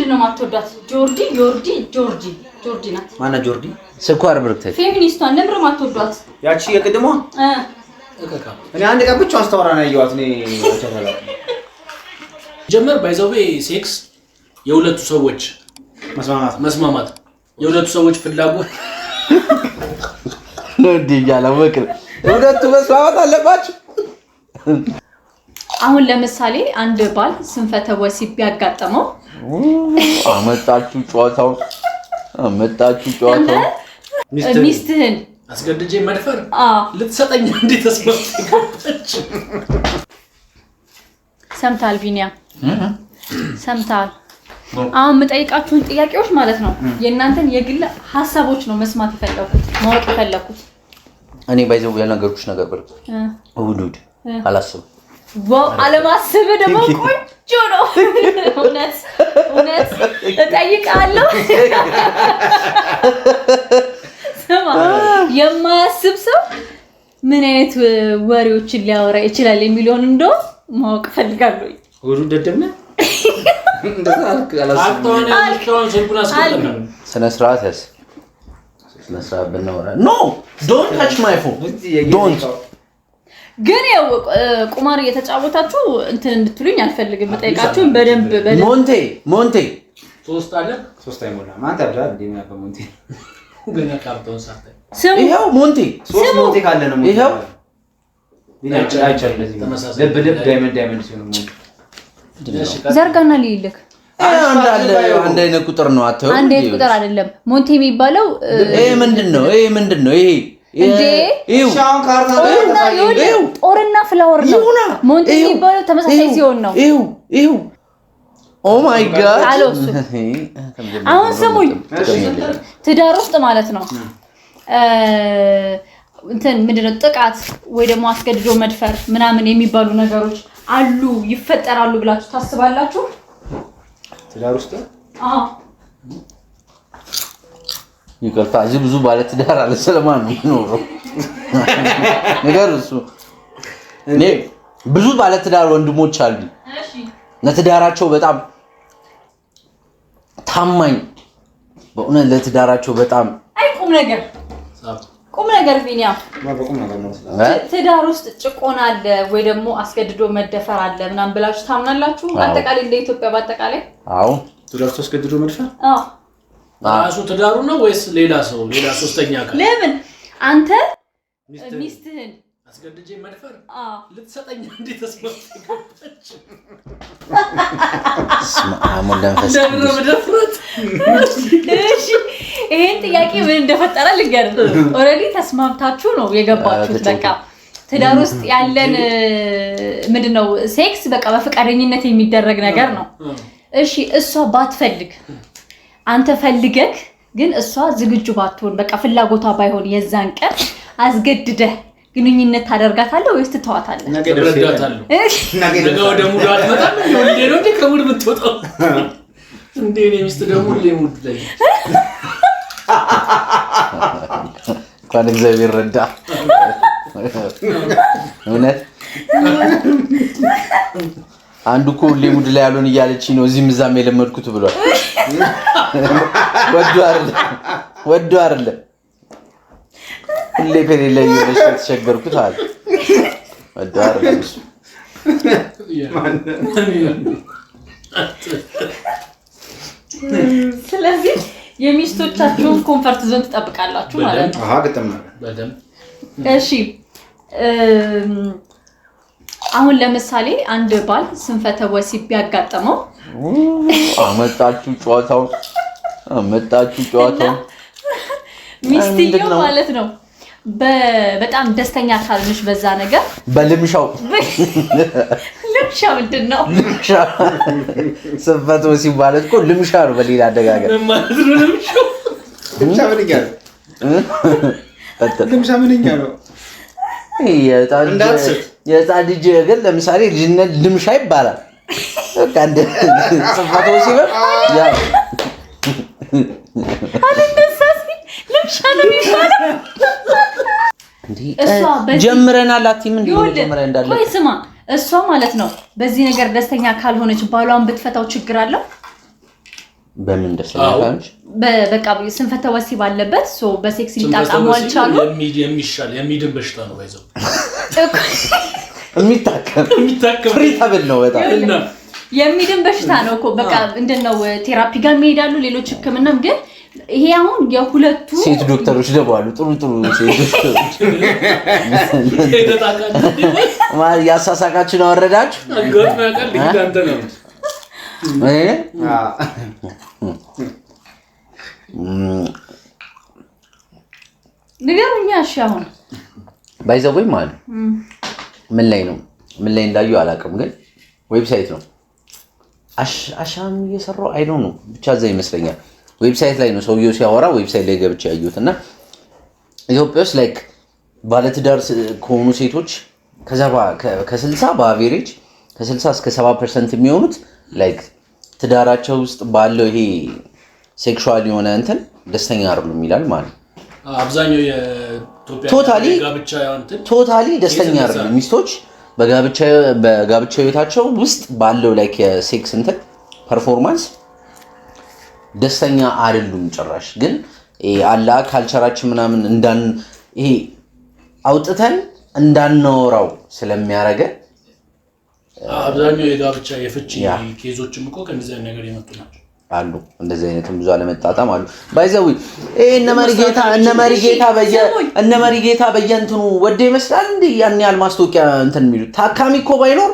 ለምንድነው ማትወዳት? ጆርጂ ናት። ማና ጆርዲ ስኳር ብርክተት ፌሚኒስቷን ለምንድነው ማትወዳት? ያቺ የቅድሟ እኔ አንድ ቀን ብቻ አስተዋራ ነው ያየኋት እኔ ተፈላ ጀመር ባይዘው ሴክስ የሁለቱ ሰዎች መስማማት የሁለቱ ሰዎች ፍላጎት ነው እንዲያለው ወቅር ሁለቱ መስማማት አለባችሁ። አሁን ለምሳሌ አንድ ባል ስንፈተ ወሲብ ቢያጋጥመው አመጣችሁ ጨዋታው ሚስትህን አስገድጄ መድፈር ልትሰጠኝ እንዴት ተስማምተሽ ሰምታል ቢኒያ ሰምታል አሁን መጠይቃችሁን ጥያቄዎች ማለት ነው የእናንተን የግል ሐሳቦች ነው መስማት የፈለኩት ማወቅ የፈለኩት እኔ ባይዘው ያናገርኩሽ ነገር ብር ውዱድ አላስብ ዋው አለማስብ ደግሞ ቆንጆ ነው እውነት እጠይቃለሁ ስማ የማያስብ ሰው ምን አይነት ወሬዎችን ሊያወራ ይችላል የሚለውን እንደው ማወቅ ፈልጋለሁ ውዱድ ደደምነ እንደዛ ስነ ስርዓት ያስ ስነ ስርዓት በነወራ ኖ ዶንት ታች ማይ ፎን ዶንት ግን ያው ቁማር እየተጫወታችሁ እንትን እንድትሉኝ አልፈልግም መጠይቃችሁን በደንብ ሞንቴ ሶስት አይሞላ ማን ታብዳ እንደኛ በሞንቴ ገና ካርቶን ሳተ ይሄው ሞንቴ ካለ ነው ይሄው አይቻልም ለብ ዳይመንድ ሲሆን ሞንቴ ዘርጋና ሊልክ አንድ አይነት ቁጥር ነው አተው አንድ አይነት ቁጥር አይደለም ሞንቴ የሚባለው ይሄ ምንድነው ይሄ ሻውን ካርታ ጦርና ፍላወር ነው ሞንቴ የሚባለው ተመሳሳይ ሲሆን ነው ይሄው ኦ ማይ ጋድ አሁን ስሙኝ ትዳር ውስጥ ማለት ነው እንትን ምንድነው ጥቃት ወይ ደግሞ አስገድዶ መድፈር ምናምን የሚባሉ ነገሮች አሉ ይፈጠራሉ ብላችሁ ታስባላችሁ? ትዳር ውስጥ ይቅርታ እዚህ ብዙ ባለ ትዳር አለ ስለማን ነው ነገር እሱ እኔ ብዙ ባለ ትዳር ወንድሞች አሉ እሺ ለትዳራቸው በጣም ታማኝ በእውነት ለትዳራቸው በጣም ቁም ነገር ቢኒያ ትዳር ውስጥ ጭቆና አለ ወይ ደግሞ አስገድዶ መደፈር አለ ምናምን ብላችሁ ታምናላችሁ? አጠቃላይ እንደ ኢትዮጵያ ባጠቃላይ አዎ ትዳር ውስጥ አስገድዶ መድፈር ራሱ ትዳሩ ነው ወይስ ሌላ ሶስተኛ ጋር ለምን አንተ ሚስትህን አስገድጄ መድፈር ልትሰጠኝ እንዴት ተስማምተሽ እሺ ይሄን ጥያቄ ምን እንደፈጠረ ልንገርህ ኦሬዲ ተስማምታችሁ ነው የገባችሁት በቃ ትዳር ውስጥ ያለን ምንድነው ሴክስ በቃ በፍቃደኝነት የሚደረግ ነገር ነው እሺ እሷ ባትፈልግ አንተ ፈልገህ ግን እሷ ዝግጁ ባትሆን በቃ ፍላጎቷ ባይሆን የዛን ቀን አስገድደህ ግንኙነት ታደርጋታለህ ወይስ ትተዋታለህ? ነገረጋታለሁ ነገ ወደ ሙሉ አትመጣም እንዴ ከሙሉ ብትወጣው እንዴ እኔ ሚስት ደግሞ ለሙሉ ላይ እንኳን እግዚአብሔር ረዳ እውነት አንዱ እኮ ለሙድ ላይ ያሉን እያለችኝ ነው እዚህ ምዛም የለመድኩት ብሏል ወዶ አይደለም ሁሌ በሌላ ይወለሽ ተቸገርኩት አለ ወዶ አይደለም ስለዚህ የሚስቶቻችሁን ኮምፈርት ዞን ትጠብቃላችሁ ማለት ነው ግጥም በደም እሺ አሁን ለምሳሌ አንድ ባል ስንፈተ ወሲብ ቢያጋጥመው አመጣችሁ ጨዋታው ሚስትየው ማለት ነው በጣም ደስተኛ ካልሆነች በዛ ነገር በልምሻው ልምሻ ምንድነው ስንፈተ ወሲብ ማለት እኮ ልምሻ ነው በሌላ አደጋገር ማለት ነው ልምሻ ምንኛ ነው የህፃን ልጅ ግን ለምሳሌ ልጅነት ልምሻ ይባላል በቃ እንደ ስንፈተ ወሲብ ያ ልምሻ ነው የሚባለው ጀምረናል አትይም እንዴ ጀምረን እንዳለ ቆይ ስማ እሷ ማለት ነው በዚህ ነገር ደስተኛ ካልሆነች ባሏን ብትፈታው ችግር አለው በምን ደስተኛ ካንች በቃ ስንፈተ ወሲብ አለበት ሶ በሴክስ ሊጣጣሙ አልቻሉ የሚድን በሽታ ነው ባይዘው የሚታከም ፍሪታብል ነው በጣም የሚድን በሽታ ነው እኮ በቃ እንደነው ቴራፒ ጋር የሚሄዳሉ ሌሎች ህክምናም ግን ይሄ አሁን የሁለቱ ሴት ዶክተሮች ደግሞ አሉ ጥሩ ሴት ዶክተሮች ያሳሳቃችሁን አወረዳችሁ አገር ማቀል ሊዳንተ ነው ንገሩኛ እሺ አሁን ባይዘው ማለት ምን ላይ እንዳዩ አላውቅም ግን ዌብሳይት ነው አሻም እየሰራው አይ ዶንት ኖ ብቻ እዛ ይመስለኛል ዌብሳይት ላይ ነው ሰውየው ሲያወራ ዌብሳይት ላይ ገብቼ ያዩትና ኢትዮጵያ ውስጥ ላይክ ባለትዳር ከሆኑ ሴቶች ከ60 በአቬሬጅ ከ60 እስከ 70% የሚሆኑት ላይክ ትዳራቸው ውስጥ ባለው ይሄ ሴክሹዋል የሆነ እንትን ደስተኛ አይደሉም ይላል ማለት አብዛኛው የኢትዮጵያ ቶታሊ ደስተኛ አይደሉም ሚስቶች በጋብቻ ህይወታቸው ውስጥ ባለው ላይክ የሴክስ እንትን ፐርፎርማንስ ደስተኛ አይደሉም ጭራሽ ግን አላ ካልቸራችን ምናምን ይሄ አውጥተን እንዳናወራው ስለሚያረገ አብዛኛው የጋብቻ የፍቺ ኬዞችም እኮ ከነዚህ ነገር የመጡ ናቸው አሉ እንደዚህ አይነትም ብዙ አለመጣጣም አሉ ባይዘው እነ መሪጌታ በየእንትኑ ወደ ይመስላል እንዴ ያን ያህል ማስታወቂያ እንትን የሚሉ ታካሚ እኮ ባይኖር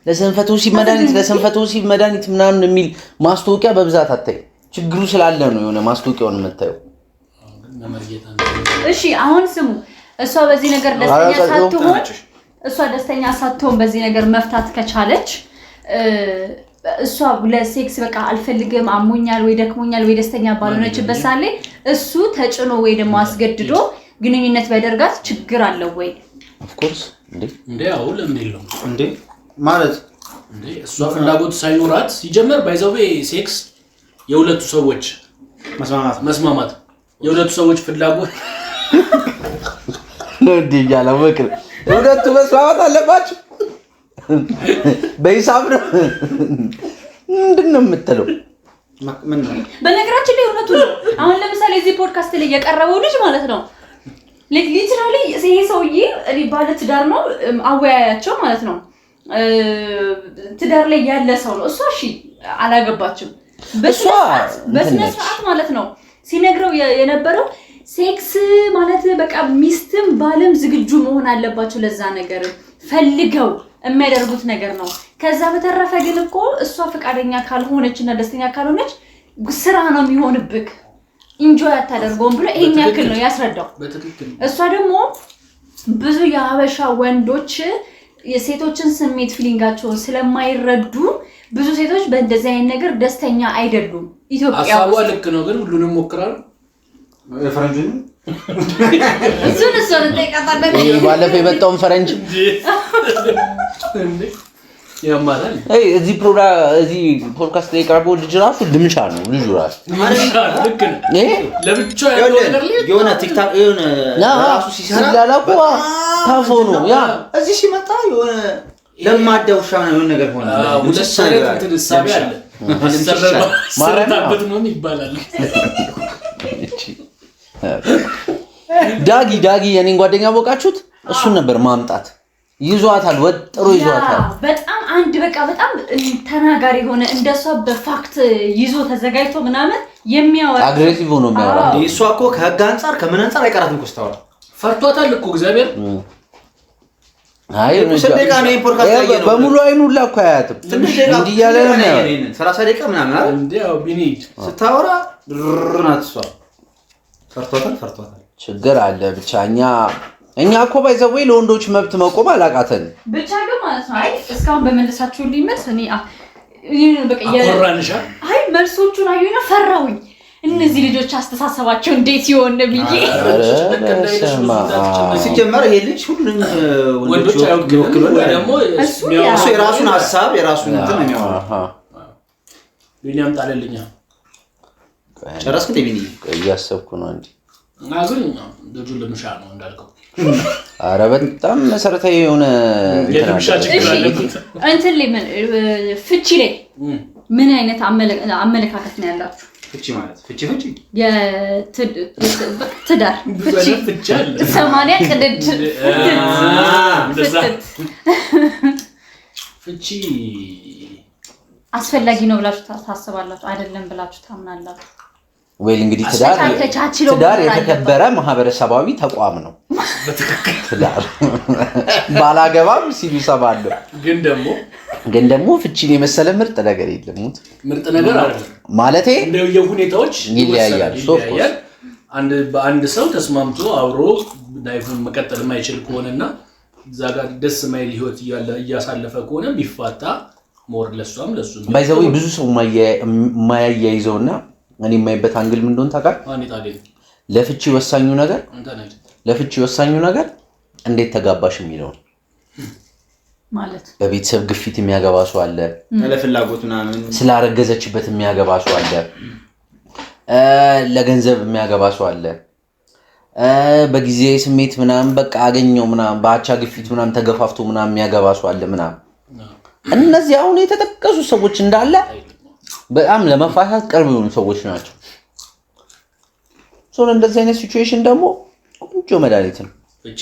ለሰንፈቱ ሲመዳኒት ምናምን የሚል ማስታወቂያ በብዛት አታይ ችግሩ ስላለ ነው የሆነ ማስታወቂያውን የምታየው እሺ አሁን ስሙ እሷ በዚህ ነገር ደስተኛ ሳትሆን በዚህ ነገር መፍታት ከቻለች እሷ ለሴክስ በቃ አልፈልግም አሞኛል ወይ ደክሞኛል ወይ ደስተኛ ባልሆነችበት ሳለ እሱ ተጭኖ ወይ ደግሞ አስገድዶ ግንኙነት ቢያደርጋት ችግር አለው ወይ ኦፍ ኮርስ እንዴ አው ለምን የለው እንዴ ማለት እንዴ እሷ ፍላጎት ሳይኖራት ሲጀመር ባይዘው ሴክስ የሁለቱ ሰዎች መስማማት የሁለቱ ሰዎች ፍላጎት ነው ዲያላ ወክር ሁለቱ መስማማት አለባችሁ በሂሳብ ነው ምንድነው የምትለው በነገራችን ላይ እውነቱ ነው አሁን ለምሳሌ እዚህ ፖድካስት ላይ የቀረበው ልጅ ማለት ነው ሊትራሊ ይሄ ሰውዬ ባለ ትዳር ነው አወያያቸው ማለት ነው ትዳር ላይ ያለ ሰው ነው እሷ እሺ አላገባችም በስነ ስርዓት ማለት ነው ሲነግረው የነበረው ሴክስ ማለት በቃ ሚስትም ባለም ዝግጁ መሆን አለባቸው ለዛ ነገር ፈልገው የሚያደርጉት ነገር ነው ከዛ በተረፈ ግን እኮ እሷ ፈቃደኛ ካልሆነችና ደስተኛ ካልሆነች ስራ ነው የሚሆንብክ ኢንጆይ አታደርገውም ብሎ ይሄን ያክል ነው ያስረዳው እሷ ደግሞ ብዙ የሀበሻ ወንዶች የሴቶችን ስሜት ፊሊንጋቸውን ስለማይረዱ ብዙ ሴቶች በእንደዚህ አይነት ነገር ደስተኛ አይደሉም ኢትዮጵያ አሳቧ ልክ ነው ግን ሁሉንም ሞክራሉ ፈረንጁን እሱን ተይቀጣለኝ ባለፈው የመጣውን ፈረንጅ እንዴ ያማራል እዚህ ፖድካስት ላይ ቀርቦ ልጅ ራሱ ድምሻ ነው ልጁ ራሱ ልክ ነው ለብቻ ያለው ነገር የሆነ ቲክታክ የሆነ ራሱ ሲላላቁ ታፎ ነው ያ እዚህ ሲመጣ የሆነ ለማዳውሻ ነው የሆነ ነገር ሆነ ሁለት ነገር ተደሳቢ አለ ማረናበት ነው ይባላል ዳጊ የኔን ጓደኛ ቦቃችሁት እሱን ነበር ማምጣት ይዟታል ወጥሮ ይዟታል በጣም አንድ በቃ በጣም ተናጋሪ ሆነ እንደሷ በፋክት ይዞ ተዘጋጅቶ ምናምን የሚያወራ አግሬሲቭ ሆኖ የሚያወራ እሷ እኮ ከህግ አንፃር ከምን አንፃር አይቀራትም ኮስታው ፈርቷታል እኮ እግዚአብሔር አይ ሰደቃ ነው ፖድካስት ላይ ነው በሙሉ አይኑ ላኩ አያትም እንዴ ያለ ነው 30 ደቂቃ ምናምን አይደል እንዴ ያው ቢኒድ ስታወራ ድርናት እሷ ፈርቷታል ችግር አለ ብቻ እኛ እኮ ባይዘው ለወንዶች መብት መቆም አላቃተን ብቻ ግን ማለት ነው አይ እስካሁን በመለሳችሁ ሊመስ እኔ በቃ አቆራንሻ አይ መልሶቹን አዩና ፈራውኝ እነዚህ ልጆች አስተሳሰባቸው እንዴት ይሆን ብዬ ሲጀመር ይሄ ልጅ ሁሉንም ወንዶች አይወክሉም ወይ ደግሞ እሱ የራሱን ሐሳብ የራሱን እንትን ነው የሚያወራው ቢኒያም ጣለልኛ ጨረስክ ቢኒ እያሰብኩ ነው እንዴ አግኝ ልጁ ለምሻ ነው እንዳልከው አረ በጣም መሰረታዊ የሆነ የለምሻ ችግር አለበት እንትን ለምን ፍቺ ላይ ምን አይነት አመለካከት ነው ያላችሁ? ፍቺ ማለት ፍቺ ትዳር ፍቺ 80 ቅድድ ፍቺ አስፈላጊ ነው ብላችሁ ታስባላችሁ? አይደለም ብላችሁ ታምናላችሁ? ወይ እንግዲህ ትዳር የተከበረ ማህበረሰባዊ ተቋም ነው። ትዳር ባላገባም ሲሉ ሰባለሁ። ግን ደግሞ ፍቺን የመሰለ ምርጥ ነገር የለም። ምርጥ ነገር አይደለም ማለቴ እንደው ሁኔታዎች ይለያያል። በአንድ ሰው ተስማምቶ አብሮ ላይፉን መቀጠል የማይችል ከሆነና እዛ ጋር ደስ የማይል ህይወት እያሳለፈ ከሆነ ቢፋታ ሞር ለሷም ለሱም ባይዘው ብዙ ሰው ማያያይዘውና እኔ የማይበት አንግል ምን እንደሆነ ታውቃለህ? ለፍቺ ወሳኙ ነገር እንዴት ተጋባሽ የሚለው ማለት በቤተሰብ ግፊት የሚያገባ ሰው አለ፣ ለፍላጎት ምናምን ስላረገዘችበት የሚያገባ ሰው አለ፣ ለገንዘብ የሚያገባ ሰው አለ፣ በጊዜ ስሜት ምናምን በቃ አገኘው ምናምን በአቻ ግፊት ምናምን ተገፋፍቶ ምናምን የሚያገባ ሰው አለ ምናምን። እነዚህ አሁን የተጠቀሱ ሰዎች እንዳለ በጣም ለመፋታት ቅርብ የሆኑ ሰዎች ናቸው። ሶ እንደዚህ አይነት ሲቹዌሽን ደግሞ ቆንጆ መድኃኒት ነው እቺ።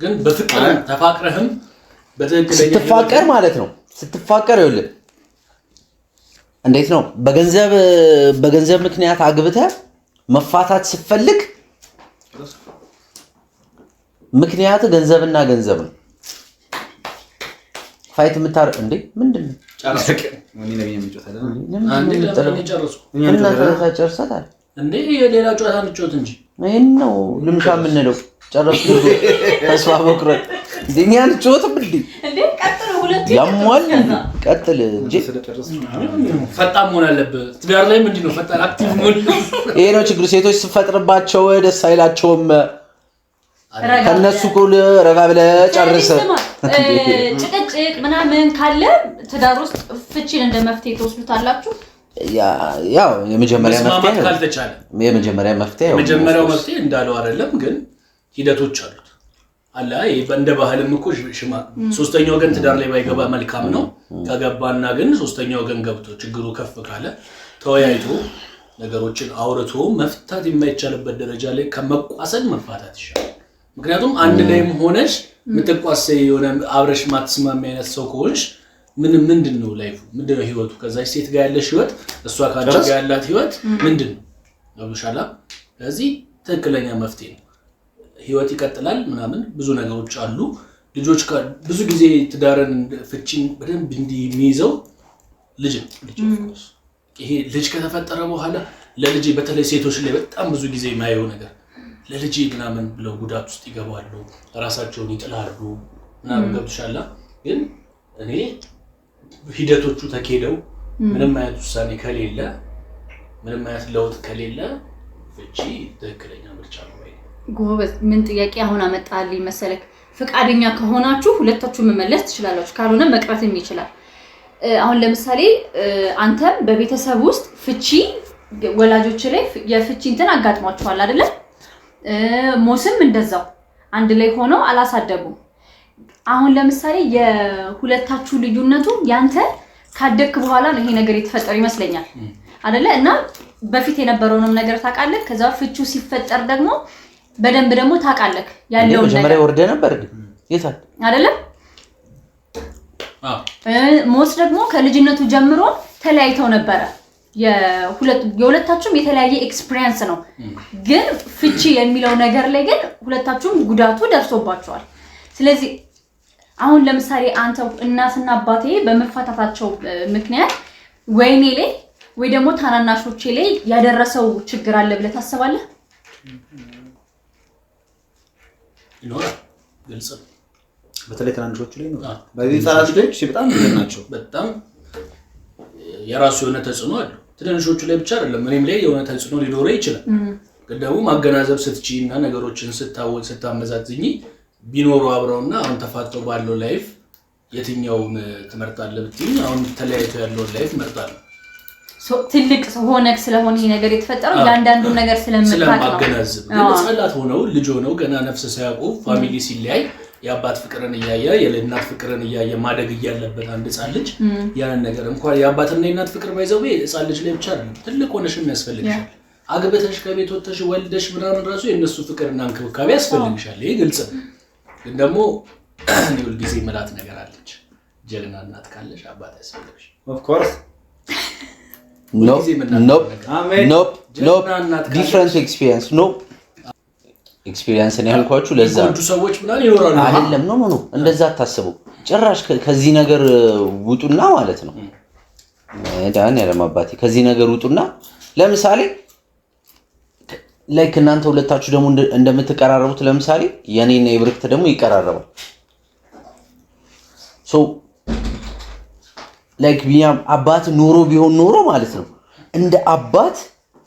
ግን በፍቅር ተፋቅረህም በትክክለኛ ስትፋቀር ማለት ነው። ስትፋቀር ይኸውልህ እንዴት ነው በገንዘብ ምክንያት አግብተህ መፋታት ስትፈልግ ምክንያት ገንዘብና ገንዘብ ነው። ፋይት የምታር እንዴ ምንድነው? ጫራስከ ወኒ ነብይ የሚጮታለ አንዴ ለምን ጨርሱ እና ጨርሰታል እንዴ? የሌላ ጨዋታ እንጮት እንጂ ይሄን ነው ልምሻ የምንለው። ጨርሱ ተስፋ መቁረጥ እንደኛን ጮትም እንዴ ቀጥሉ ሁለቱ ያሟል ቀጥል እንጂ ፈጣን መሆን አለበት። ትዳር ላይ ምንድነው ፈጣን አክቲቭ መሆን ይሄ ነው ችግሩ። ሴቶች ሲፈጥርባቸው ደስ አይላቸውም። ከነሱ ኩል ረጋ ብለህ ጨርሰ ጭቅጭቅ ምናምን ካለ ትዳር ውስጥ ፍቺን እንደ መፍትሄ ተወስዱታላችሁ? ያው የመጀመሪያ መፍትሄ የመጀመሪያው መፍትሄ እንዳለው አይደለም፣ ግን ሂደቶች አሉት አለ። እንደ ባህልም እኮ ሽማ ሶስተኛው ወገን ትዳር ላይ ባይገባ መልካም ነው። ከገባና ግን ሶስተኛው ወገን ገብቶ ችግሩ ከፍ ካለ ተወያይቶ ነገሮችን አውርቶ መፍታት የማይቻልበት ደረጃ ላይ ከመቋሰል መፋታት ይሻላል። ምክንያቱም አንድ ላይም ሆነሽ ምትቋሰይ የሆነ አብረሽ ማትስማሚ አይነት ሰው ከሆንሽ ምንድነው ላይፉ? ምንድነው ህይወቱ? ከዛች ሴት ጋር ያለሽ ህይወት እሷ ካንቺ ጋር ያላት ህይወት ምንድነው? ያሉሻላ ስለዚህ ትክክለኛ መፍትሄ ነው። ህይወት ይቀጥላል ምናምን ብዙ ነገሮች አሉ። ልጆች ብዙ ጊዜ ትዳርን ፍቺን በደንብ እንዲሚይዘው ልጅ ይሄ ልጅ ከተፈጠረ በኋላ ለልጅ በተለይ ሴቶች ላይ በጣም ብዙ ጊዜ የማየው ነገር ለልጅ ምናምን ብለው ጉዳት ውስጥ ይገባሉ፣ ራሳቸውን ይጥላሉ ምናምን ገብቶሻላ። ግን እኔ ሂደቶቹ ተከሄደው ምንም አይነት ውሳኔ ከሌለ ምንም አይነት ለውጥ ከሌለ ፍቺ ትክክለኛ ምርጫ ነው ወይ? ጎበዝ። ምን ጥያቄ አሁን አመጣልኝ መሰለክ? ፍቃደኛ ከሆናችሁ ሁለታችሁ መመለስ ትችላላችሁ፣ ካልሆነ መቅረትም ይችላል። አሁን ለምሳሌ አንተም በቤተሰብ ውስጥ ፍቺ ወላጆች ላይ የፍቺ እንትን አጋጥሟቸዋል አይደለ? ሞስም እንደዛው አንድ ላይ ሆነው አላሳደጉም። አሁን ለምሳሌ የሁለታችሁ ልዩነቱ ያንተ ካደክ በኋላ ነው ይሄ ነገር የተፈጠረ ይመስለኛል አይደለ? እና በፊት የነበረውንም ነገር ታውቃለህ። ከዛ ፍቺው ሲፈጠር ደግሞ በደንብ ደግሞ ታውቃለህ ያለው ነገር መጀመሪያ ወርደ ነበር ይታል አይደለ? ሞስ ደግሞ ከልጅነቱ ጀምሮ ተለያይተው ነበረ። የሁለታችሁም የተለያየ ኤክስፒሪየንስ ነው። ግን ፍቺ የሚለው ነገር ላይ ግን ሁለታችሁም ጉዳቱ ደርሶባቸዋል። ስለዚህ አሁን ለምሳሌ አንተ እናትና አባቴ በመፋታታቸው ምክንያት ወይኔ ላይ ወይ ደግሞ ታናናሾቼ ላይ ያደረሰው ችግር አለ ብለህ ታስባለህ? ይኖራል። ግልጽ ነው። በተለይ ትናንሾቹ ላይ ነው። በዚህ ታላላቆች በጣም ናቸው። በጣም የራሱ የሆነ ተጽዕኖ አለ። ትናንሾቹ ላይ ብቻ አይደለም፣ እኔም ላይ የሆነ ተጽዕኖ ሊኖረው ይችላል። ግን ደግሞ ማገናዘብ ስትችይና ነገሮችን ስታመዛዝኝ ቢኖሩ አብረውና አሁን ተፋተው ባለው ላይፍ የትኛውን ትመርጣለህ ብትይ አሁን ተለያይተው ያለውን ላይፍ እመርጣለሁ። ትልቅ ሆነ ስለሆነ ይሄ ነገር የተፈጠረው ያንዳንዱ ነገር ስለምታውቅ ነው። ስለማገናዘብ ግን ጸላት ሆነው ልጅ ሆነው ገና ነፍስ ሳያውቁ ፋሚሊ ሲለያይ የአባት ፍቅርን እያየ የእናት ፍቅርን እያየ ማደግ እያለበት አንድ ህፃን ልጅ ያን ነገር እንኳን የአባትና የእናት ፍቅር ባይዘው ህፃን ልጅ ላይ ብቻ አይደለም ትልቅ ሆነሽም ያስፈልግሻል። አግብተሽ ከቤት ወጥተሽ ወልደሽ ምናምን ራሱ የእነሱ ፍቅርና እንክብካቤ ያስፈልግሻል። ይሄ ግልጽ ነው። ግን ደግሞ እኔ ሁልጊዜ የምላት ነገር አለች። ጀግና እናት ካለሽ አባት ያስፈልግሽ። ኦፍ ኮርስ ዲፍረንት ኤክስፒሪየንስ ኖ ኤክስፒሪየንስ ነው ያልኳችሁ። ለዛ ብዙ ሰዎች ምናምን ይኖራሉ አይደለም ኖ እንደዛ አታስቡ። ጭራሽ ከዚህ ነገር ውጡና ማለት ነው ዳን ያለም አባቴ ከዚህ ነገር ውጡና ለምሳሌ ላይክ እናንተ ሁለታችሁ ደግሞ እንደምትቀራረቡት ለምሳሌ የኔና የብርክት ደግሞ ይቀራረባል። ሶ ላይክ ቢያም አባት ኖሮ ቢሆን ኖሮ ማለት ነው እንደ አባት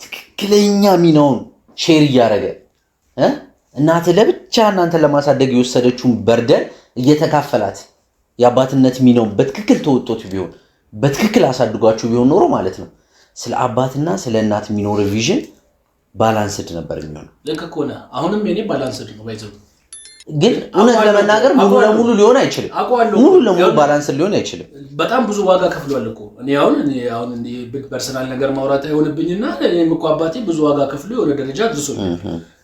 ትክክለኛ ሚናውን ሼር እያደረገ እናት ለብቻ እናንተን ለማሳደግ የወሰደችውን በርደን እየተካፈላት የአባትነት ሚናውን በትክክል ተወጥቶት ቢሆን በትክክል አሳድጓችሁ ቢሆን ኖሮ ማለት ነው ስለ አባትና ስለ እናት የሚኖር ቪዥን ባላንስድ ነበር የሚሆነው። ልክ እኮ ነህ። አሁንም የኔ ባላንስድ ነው ባይዘው ግን እውነት ለመናገር ሙሉ ለሙሉ ሊሆን አይችልም። ሙሉ ለሙሉ ባላንስድ ሊሆን አይችልም። በጣም ብዙ ዋጋ ከፍሏል እኮ እኔ አሁን ፐርሰናል ነገር ማውራት አይሆንብኝና እኔም እኮ አባቴ ብዙ ዋጋ ከፍሎ የሆነ ደረጃ አድርሶኛል።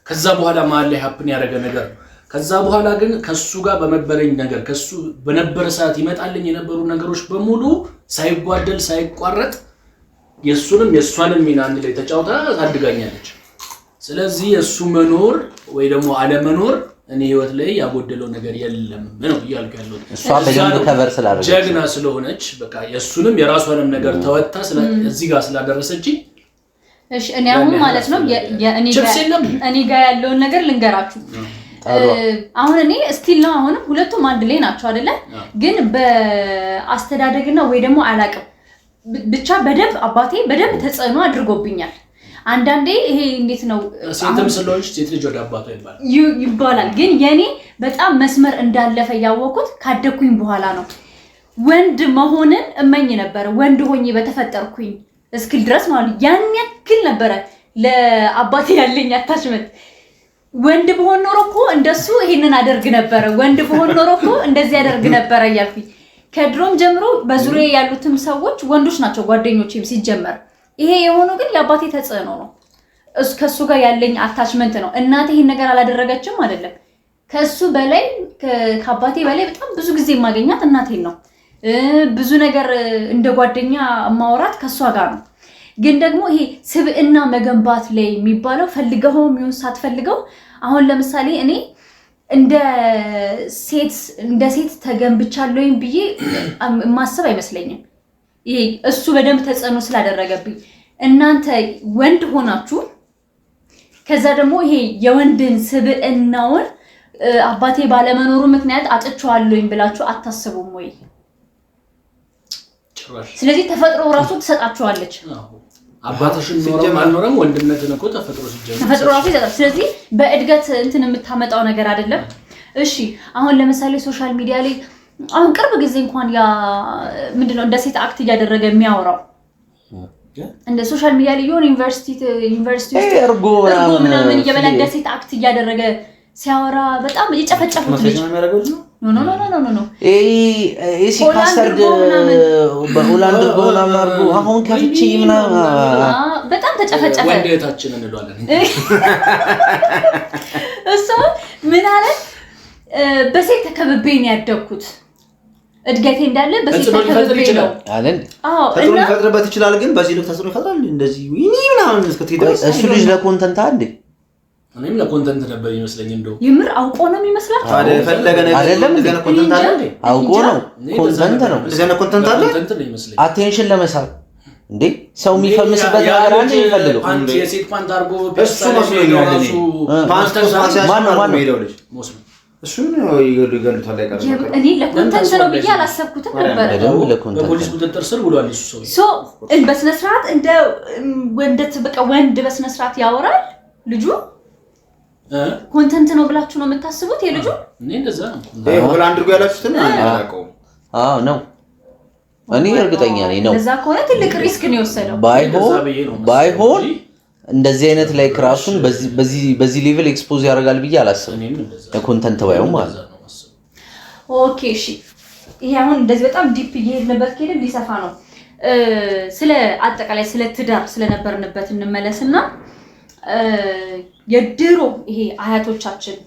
ከዛ በኋላ መሀል ላይ ሀፕን ያደረገ ነገር ከዛ በኋላ ግን ከሱ ጋር በመበረኝ ነገር ከሱ በነበረ ሰዓት ይመጣልኝ የነበሩ ነገሮች በሙሉ ሳይጓደል ሳይቋረጥ የሱንም የሷንም ሚና አንድ ላይ ተጫውታ ታድጋኛለች። ስለዚህ የሱ መኖር ወይ ደግሞ አለመኖር እኔ ህይወት ላይ ያጎደለው ነገር የለም ነው ይያልኩ ያለው። እሷ በደንብ ከቨር ስላደረገች ጀግና ስለሆነች በቃ የሱንም የራሷንም ነገር ተወጣ እዚህ ጋር ስላደረሰች እሺ እኔ አሁን ማለት ነው እኔ ጋር ያለውን ነገር ልንገራችሁ። አሁን እኔ ስቲል ነው አሁንም ሁለቱም አንድ ላይ ናቸው አይደለ? ግን በአስተዳደግና ወይ ደግሞ አላቅም ብቻ በደንብ አባቴ በደንብ ተጽዕኖ አድርጎብኛል። አንዳንዴ ይሄ እንዴት ነው ሴትም ስለሆነች ሴት ልጅ ወደ አባቷ ይባላል። ግን የኔ በጣም መስመር እንዳለፈ ያወቁት ካደኩኝ በኋላ ነው። ወንድ መሆንን እመኝ ነበር ወንድ ሆኜ በተፈጠርኩኝ እስክል ድረስ ማለት ያን ያክል ነበር ለአባቴ ያለኝ አታችመንት። ወንድ በሆን ኖሮ እኮ እንደሱ ይሄንን አደርግ ነበር፣ ወንድ በሆን ኖሮ እኮ እንደዚህ ያደርግ ነበር እያልኩኝ ከድሮም ጀምሮ በዙሪያ ያሉትም ሰዎች ወንዶች ናቸው ጓደኞቼም ሲጀመር። ይሄ የሆነው ግን የአባቴ ተጽዕኖ ነው። ከሱ ጋር ያለኝ አታችመንት ነው። እናቴ ይሄን ነገር አላደረገችም አይደለም። ከሱ በላይ ከአባቴ በላይ በጣም ብዙ ጊዜ የማገኛት እናቴን ነው። ብዙ ነገር እንደ ጓደኛ ማውራት ከሷ ጋር ነው። ግን ደግሞ ይሄ ስብዕና መገንባት ላይ የሚባለው ፈልገው የሚሆን ሳትፈልገው አሁን ለምሳሌ እኔ እንደ ሴት ተገንብቻለሁኝ ብዬ ማሰብ አይመስለኝም። ይሄ እሱ በደንብ ተጽዕኖ ስላደረገብኝ እናንተ ወንድ ሆናችሁ ከዛ ደግሞ ይሄ የወንድን ስብዕናውን አባቴ ባለመኖሩ ምክንያት አጥቻለሁኝ ብላችሁ አታስቡም ወይ? ስለዚህ ተፈጥሮ ራሱ ተሰጣችኋለች። አባትሽን ኖረም አልኖረም ወንድነትን እኮ ተፈጥሮ ራሱ ይሰጣል። ስለዚህ በእድገት እንትን የምታመጣው ነገር አይደለም። እሺ አሁን ለምሳሌ ሶሻል ሚዲያ ላይ አሁን ቅርብ ጊዜ እንኳን ያ ምንድነው እንደ ሴት አክት እያደረገ የሚያወራው እንደ ሶሻል ሚዲያ ላይ የሆነ ዩኒቨርሲቲ ውስጥ እርጎ ምናምን እየበላ እንደ ሴት አክት እያደረገ ሲያወራ በጣም እየጨፈጨፉት ልጅ ኖ ኤሲ ካስተርድ በሆላንድ ምናምን አድርጎ አሁን ከፍቼ ምናምን በጣም ተጨፈጨፈ። ወንዴታችን እንሏለን እሱ ምን አለ በሴት ተከብቤ ነው ያደግኩት። እድገቴ እንዳለ በሴት ተከብቤ ነው አይደል? ተጽዕኖ ሊፈጥርበት ይችላል። ግን በዚህ ልክ ተጽዕኖ ይፈጥራል እንደዚህ ምናምን እስከትይደርስ እሱ ልጅ ለኮንተንት አንዴ እኔም ለኮንተንት ነበር ይመስለኝ። እንደው ይምር አውቆ ነው የሚመስላል አይደለም? ኮንተንት አለ አውቆ ነው ኮንተንት ነው እንደዚህ ነው ኮንተንት አለ ይመስለኝ። አቴንሽን ለመሳብ እንዴ ሰው የሚፈምስበት ነገር አንዴ ይፈልገው ፓንት የሴት ፓንት አርጎ እሱ መስሎኛል። እኔ ፓንት ማሲያጅ ማን ሄደው ልጅ እሱ ነው ይገሉታል አይቀር እኔ ለኮንተንት ነው ብዬ አላሰብኩትም ነበር። በፖሊስ ቁጥጥር ስር ውሏል እሱ ሰው በስነ ስርዓት እንደ ወንድ በስነ ስርዓት ያወራል ልጁ። ኮንተንት ነው ብላችሁ ነው የምታስቡት የልጁ? እኔ እንደዛ ነው ሆላንድ አድርጎ ያላችሁትን አላውቀው። አዎ ነው እኔ እርግጠኛ ነኝ ነው። ለዛ ከሆነ ትልቅ ሪስክ ነው የወሰደው። ባይሆን እንደዚህ አይነት ላይ ክራሱን በዚህ ሌቭል ኤክስፖዝ ያደርጋል ብዬ አላስብም። ለኮንተንት ባይሆን ማለት ኦኬ እሺ ይሄ አሁን እንደዚህ በጣም ዲፕ እየሄድንበት ከሄድን ሊሰፋ ነው ስለ አጠቃላይ ስለ ትዳር ስለነበርንበት እንመለስና የድሮ ይሄ አያቶቻችን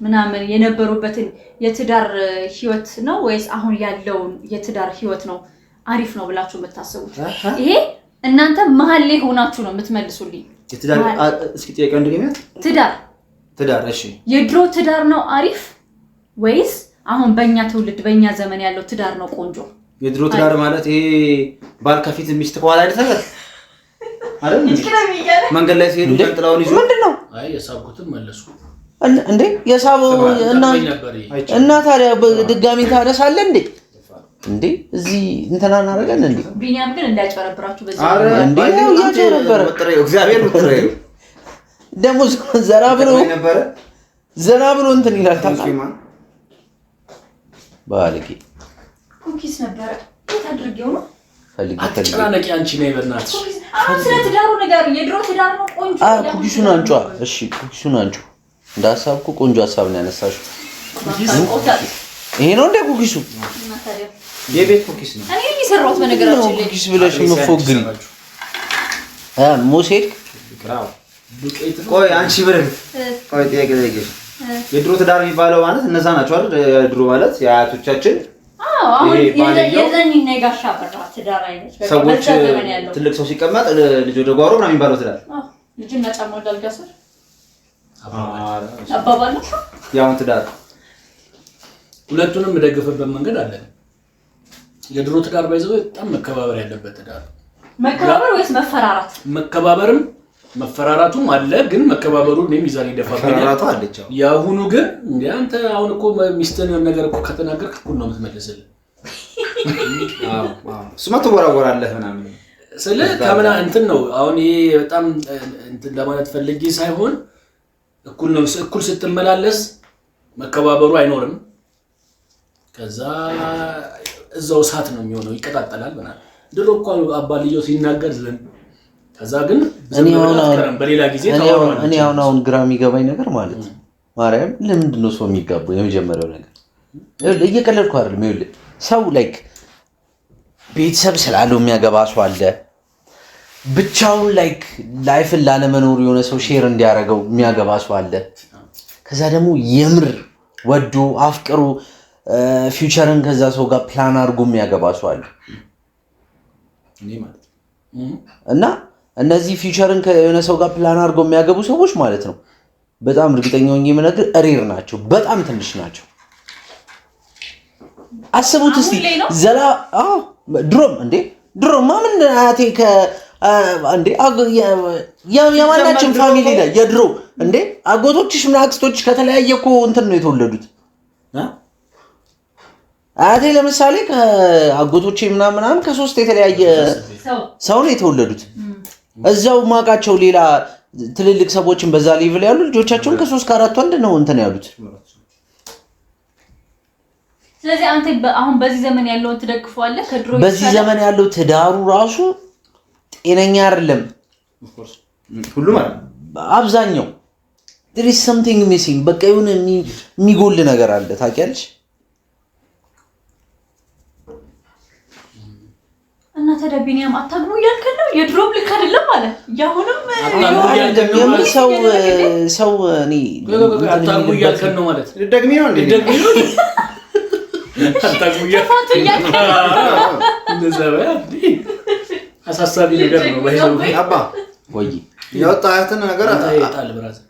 ምናምን የነበሩበትን የትዳር ህይወት ነው ወይስ አሁን ያለውን የትዳር ህይወት ነው አሪፍ ነው ብላችሁ የምታስቡት? ይሄ እናንተ መሀል ላይ ሆናችሁ ነው የምትመልሱልኝ። የትዳር እስኪ ጥያቄው እንደገና ትዳር እሺ የድሮ ትዳር ነው አሪፍ ወይስ አሁን በእኛ ትውልድ በእኛ ዘመን ያለው ትዳር ነው ቆንጆ? የድሮ ትዳር ማለት ይሄ ባል ከፊት ሚስት ከኋላ አይደል? አይደል? መንገድ ላይ ሲሄዱ ጀንጥላውን ይዞ ምንድነው? አይ የሳብኩትን መለስኩ እንዴ የሳበው እና ታዲያ በድጋሚ ታነሳለህ እንዴ እዚህ እንትና እናደርጋለን እንዴ? ቢኒያም ግን እንዳይጨረብራችሁ በዚህ እንዴ ያጨረበረ እግዚአብሔር ወጥረው ደሞ ዘራ ብሎ እንትን ይላል ታውቃለህ። ባለቂ ኩኪስ ነበር ታድርጌው ነው አትጨናነቂ አንቺ ነይ በእናትሽ። ስለ ትዳሩ ነገር የድሮ ትዳር ነው ቆንጆ። ኩኪሱን አንጯ። እሺ ኩኪሱን አንጯ። እንዳሳብኩ ቆንጆ ሀሳብ ነው ያነሳሽው። ይሄ ነው እንደ ኩኪሱ የቤት ኩኪስ ነው። እኔ የሚሰራውት በነገራችን ላይ ኩኪስ ብለሽ መፎግሪ ሙሴድ ግራው ቆይ አንቺ ብለህ ቆይ ጥያቄ የድሮ ትዳር የሚባለው ማለት እነዛ ናቸው አይደል? የድሮ ማለት የአያቶቻችን አሁን የዘኒ ነጋሻ በራ ትዳር አይነት ሰዎች ትልቅ ሰው ሲቀመጥ ልጅ ወደ ጓሮ ምናምን የሚባለው ትዳር ልጅና ጫማ ወዳልጋሰር አባባል ነው ያው ትዳር። ሁለቱንም የምደግፍበት መንገድ አለ። የድሮ ትዳር ባይዘው በጣም መከባበር ያለበት ትዳር። መከባበር ወይስ መፈራራት? መከባበርም መፈራራቱም አለ፣ ግን መከባበሩ እኔም ይዛል ይደፋብኛል። መፈራራቱ አለች። ያሁኑ ግን እንዴ አንተ አሁን እኮ ሚስትን የሆነ ነገር እኮ ከተናገርክ እኮ ነው የምትመልስልህ። እሱማ ትወራወራለህ ምናምን ስለ ካሜራ እንትን ነው። አሁን ይሄ በጣም እንትን ለማለት ፈልጌ ሳይሆን እኩል ስትመላለስ መከባበሩ አይኖርም። ከዛ እዛው ሰዓት ነው የሚሆነው፣ ይቀጣጣላል ምናምን። ድሮ እኮ አባልየው ሲናገር ዝም ከዛ ግን በሌላ ጊዜ ታወራው። እኔ አሁን ግራ የሚገባኝ ነገር ማለት ነው ማርያም ለምንድን ነው ሰው የሚጋባው? የመጀመሪያው ነገር እየቀለድኩ አይደለም። ይኸውልህ ሰው ላይክ ቤተሰብ ስላለው የሚያገባ ሰው አለ። ብቻውን ላይክ ላይፍን ላለመኖር የሆነ ሰው ሼር እንዲያደርገው የሚያገባ ሰው አለ። ከዛ ደግሞ የምር ወዶ አፍቅሩ ፊውቸርን ከዛ ሰው ጋር ፕላን አድርጎ የሚያገባ ሰው አለ እና እነዚህ ፊውቸርን ከሆነ ሰው ጋር ፕላን አድርገው የሚያገቡ ሰዎች ማለት ነው በጣም እርግጠኛ ሆኜ የምነግር ሬር ናቸው። በጣም ትንሽ ናቸው። አስቡት እስቲ ድሮም ማምን አያቴ እንዴ የማናችን ፋሚሊ ላይ የድሮ እንዴ አጎቶችሽ ምን አክስቶችሽ ከተለያየ እኮ እንትን ነው የተወለዱት። አያቴ ለምሳሌ ከአጎቶቼ ምናምን ከሶስት የተለያየ ሰው ነው የተወለዱት። እዛው ማቃቸው ሌላ ትልልቅ ሰዎችን በዛ ሌቭል ያሉ ልጆቻቸውን ከ3 ከ4 ወንድ ነው እንትን ያሉት። ስለዚህ አንተ አሁን በዚህ ዘመን ያለውን ትደግፈዋለህ? ከድሮ በዚህ ዘመን ያለው ትዳሩ ራሱ ጤነኛ አይደለም። ሁሉ ማለት አብዛኛው there is something missing። በቃ የሆነ የሚጎል ነገር አለ ታውቂያለሽ። እና ታዲያ ቢኒያም አታግቡ እያልከን ነው? የድሮም ልክ አይደለም ማለት ያሁንም ሰው እኔ አታግቡ እያልከን ነው ማለት ደግሜ ነው እንዴ? ደግሜ ነው አታግቡ እያልከን እንደዛ ባይ አሳሳቢ ነገር ነው። ባይዘው አባ ወይ ያወጣኸው ነገር አይጣል ብራዘር